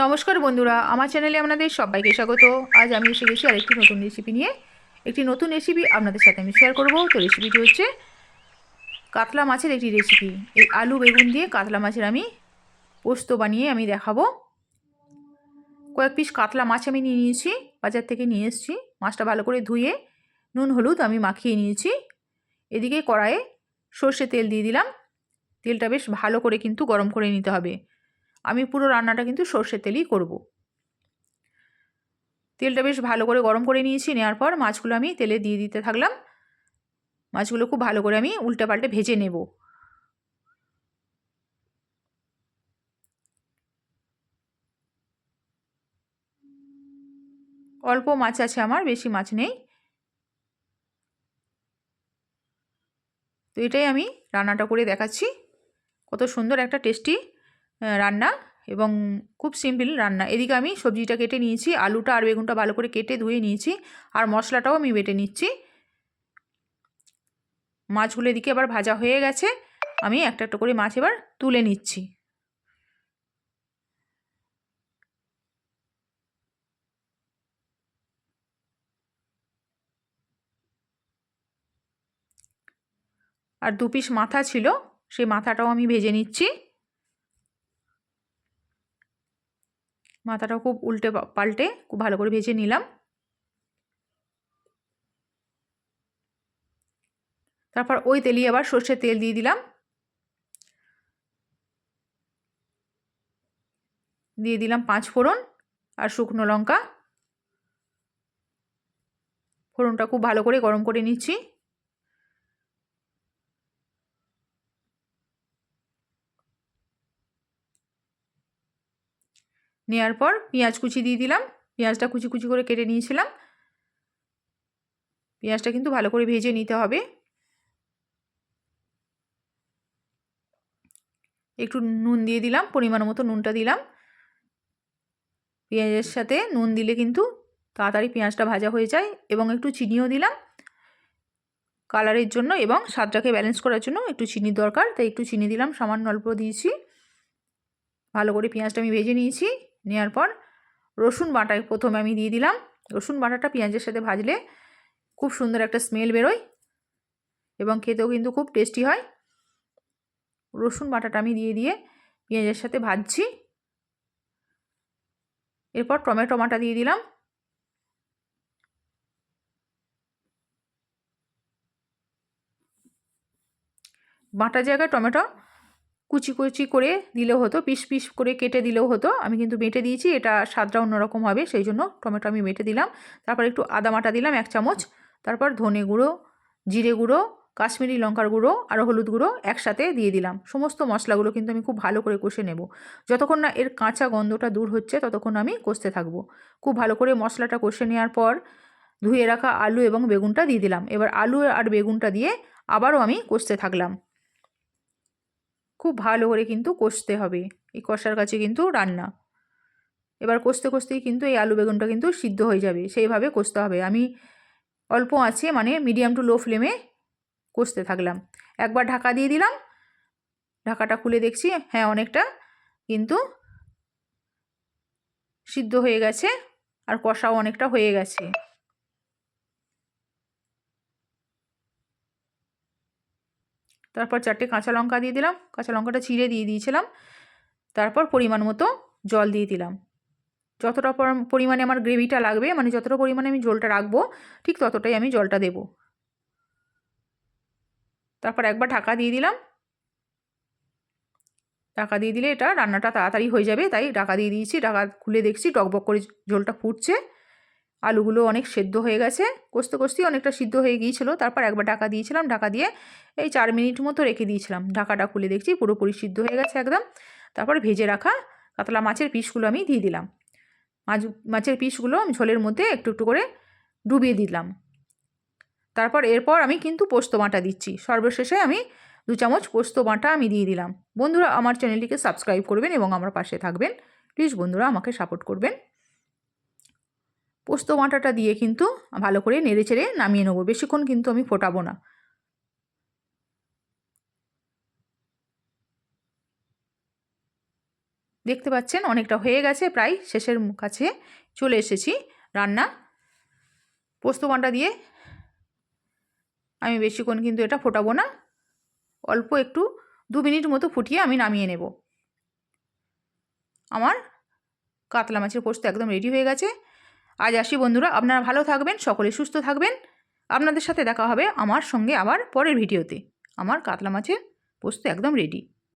নমস্কার বন্ধুরা, আমার চ্যানেলে আপনাদের সবাইকে স্বাগত। আজ আমি এসে গেছি আরেকটি নতুন রেসিপি নিয়ে। একটি নতুন রেসিপি আপনাদের সাথে আমি শেয়ার করব। তো রেসিপিটি হচ্ছে কাতলা মাছের একটি রেসিপি। এই আলু বেগুন দিয়ে কাতলা মাছের আমি পোস্ত বানিয়ে আমি দেখাবো। কয়েক পিস কাতলা মাছ আমি নিয়ে নিয়েছি, বাজার থেকে নিয়ে এসেছি। মাছটা ভালো করে ধুয়ে নুন হলুদ আমি মাখিয়ে নিয়েছি। এদিকে কড়াইয়ে সর্ষে তেল দিয়ে দিলাম। তেলটা বেশ ভালো করে কিন্তু গরম করে নিতে হবে। আমি পুরো রান্নাটা কিন্তু সর্ষের তেলেই করব। তেলটা বেশ ভালো করে গরম করে নিয়েছি। নেওয়ার পর মাছগুলো আমি তেলে দিয়ে দিতে থাকলাম। মাছগুলো খুব ভালো করে আমি উল্টে পাল্টে ভেজে নেব। অল্প মাছ আছে আমার, বেশি মাছ নেই। তো এটাই আমি রান্নাটা করে দেখাচ্ছি। কত সুন্দর একটা টেস্টি রান্না এবং খুব সিম্পল রান্না। এদিকে আমি সবজিটা কেটে নিয়েছি, আলুটা আর বেগুনটা ভালো করে কেটে ধুয়ে নিয়েছি, আর মশলাটাও আমি বেটে নিচ্ছি। মাছগুলো এদিকে আবার ভাজা হয়ে গেছে। আমি একটা একটা করে মাছ এবার তুলে নিচ্ছি। আর দু পিস মাথা ছিল, সেই মাথাটাও আমি ভেজে নিচ্ছি। মাথাটাও খুব উল্টে পাল্টে খুব ভালো করে ভেজে নিলাম। তারপর ওই তেলে আবার সর্ষের তেল দিয়ে দিলাম। দিয়ে দিলাম 5 ফোড়ন আর শুকনো লঙ্কা। ফোড়নটা খুব ভালো করে গরম করে নিচ্ছি। নেওয়ার পর পেঁয়াজ কুচি দিয়ে দিলাম। পেঁয়াজটা কুচি কুচি করে কেটে নিয়েছিলাম। পেঁয়াজটা কিন্তু ভালো করে ভেজে নিতে হবে। একটু নুন দিয়ে দিলাম, পরিমাণ মতো নুনটা দিলাম। পেঁয়াজের সাথে নুন দিলে কিন্তু তাড়াতাড়ি পেঁয়াজটা ভাজা হয়ে যায়। এবং একটু চিনিও দিলাম কালারের জন্য, এবং স্বাদটাকে ব্যালেন্স করার জন্য একটু চিনির দরকার, তাই একটু চিনি দিলাম, সামান্য অল্প দিয়েছি। ভালো করে পেঁয়াজটা আমি ভেজে নিয়েছি। নেওয়ার পর রসুন বাটা প্রথমে আমি দিয়ে দিলাম। রসুন বাটাটা পেঁয়াজের সাথে ভাজলে খুব সুন্দর একটা স্মেল বেরোয় এবং খেতেও কিন্তু খুব টেস্টি হয়। রসুন বাটাটা আমি দিয়ে পেঁয়াজের সাথে ভাজছি। এরপর টমেটো বাটা দিয়ে দিলাম। বাটার জায়গায় টমেটো কুচি কুচি করে দিলেও হতো, পিস পিস করে কেটে দিলেও হতো। আমি কিন্তু বেটে দিয়েছি, এটা স্বাদটা অন্যরকম হবে, সেই জন্য টমেটো আমি বেটে দিলাম। তারপর একটু আদা বাটা দিলাম 1 চামচ। তারপর ধনে গুঁড়ো, জিরে গুঁড়ো, কাশ্মীরি লঙ্কার গুঁড়ো আর হলুদ গুঁড়ো একসাথে দিয়ে দিলাম। সমস্ত মশলাগুলো কিন্তু আমি খুব ভালো করে কষে নেব। যতক্ষণ না এর কাঁচা গন্ধটা দূর হচ্ছে ততক্ষণ আমি কষতে থাকবো। খুব ভালো করে মশলাটা কষে নেওয়ার পর ধুয়ে রাখা আলু এবং বেগুনটা দিয়ে দিলাম। এবার আলু আর বেগুনটা দিয়ে আবারও আমি কষতে থাকলাম। খুব ভালো করে কিন্তু কষতে হবে, এই কষার কাছে কিন্তু রান্না। এবার কষতে কষতেই কিন্তু এই আলু বেগুনটা কিন্তু সিদ্ধ হয়ে যাবে, সেইভাবে কষতে হবে। আমি অল্প আঁচে মানে মিডিয়াম টু লো ফ্লেমে কষতে থাকলাম। একবার ঢাকা দিয়ে দিলাম। ঢাকাটা খুলে দেখছি, হ্যাঁ অনেকটা কিন্তু সিদ্ধ হয়ে গেছে আর কষাও অনেকটা হয়ে গেছে। তারপর 4টে কাঁচা লঙ্কা দিয়ে দিলাম, কাঁচা লঙ্কাটা চিড়ে দিয়ে দিয়েছিলাম। তারপর পরিমাণ মতো জল দিয়ে দিলাম। যতটা পরিমাণে আমার গ্রেভিটা লাগবে, মানে যতটা পরিমাণে আমি ঝোলটা রাখবো ঠিক ততটাই আমি জলটা দেব। তারপর একবার ঢাকা দিয়ে দিলাম। ঢাকা দিয়ে দিলে এটা রান্নাটা তাড়াতাড়ি হয়ে যাবে, তাই ঢাকা দিয়ে দিয়েছি। ঢাকা খুলে দেখছি টকবক করে ঝোলটা ফুটছে। আলুগুলো অনেক সেদ্ধ হয়ে গেছে, কষতে কষতেই অনেকটা সিদ্ধ হয়ে গিয়েছিলো। তারপর একবার ঢাকা দিয়েছিলাম, ঢাকা দিয়ে এই 4 মিনিট মতো রেখে দিয়েছিলাম। ঢাকাটা খুলে দেখছি পুরোপুরি সিদ্ধ হয়ে গেছে একদম। তারপর ভেজে রাখা কাতলা মাছের পিসগুলো আমি দিয়ে দিলাম। মাছের পিসগুলো ঝোলের মধ্যে একটু একটু করে ডুবিয়ে দিলাম। এরপর আমি কিন্তু পোস্ত বাটা দিচ্ছি। সর্বশেষে আমি 2 চামচ পোস্ত বাটা আমি দিয়ে দিলাম। বন্ধুরা আমার চ্যানেলটিকে সাবস্ক্রাইব করবেন এবং আমার পাশে থাকবেন। প্লিজ বন্ধুরা আমাকে সাপোর্ট করবেন। পোস্ত বাটাটা দিয়ে কিন্তু ভালো করে নেড়ে চেড়ে নামিয়ে নেবো, বেশিক্ষণ কিন্তু আমি ফোটাবো না। দেখতে পাচ্ছেন অনেকটা হয়ে গেছে, প্রায় শেষের কাছে চলে এসেছি রান্না। পোস্ত বাটা দিয়ে আমি বেশিক্ষণ কিন্তু এটা ফোটাবো না, অল্প একটু 2 মিনিট মতো ফুটিয়ে আমি নামিয়ে নেব। আমার কাতলা মাছের পোস্ত একদম রেডি হয়ে গেছে। আজ আসি বন্ধুরা, আপনারা ভালো থাকবেন, সকলে সুস্থ থাকবেন। আপনাদের সাথে দেখা হবে আমার সঙ্গে আবার পরের ভিডিওতে। আমার কাতলা মাছের পোস্ত একদম রেডি।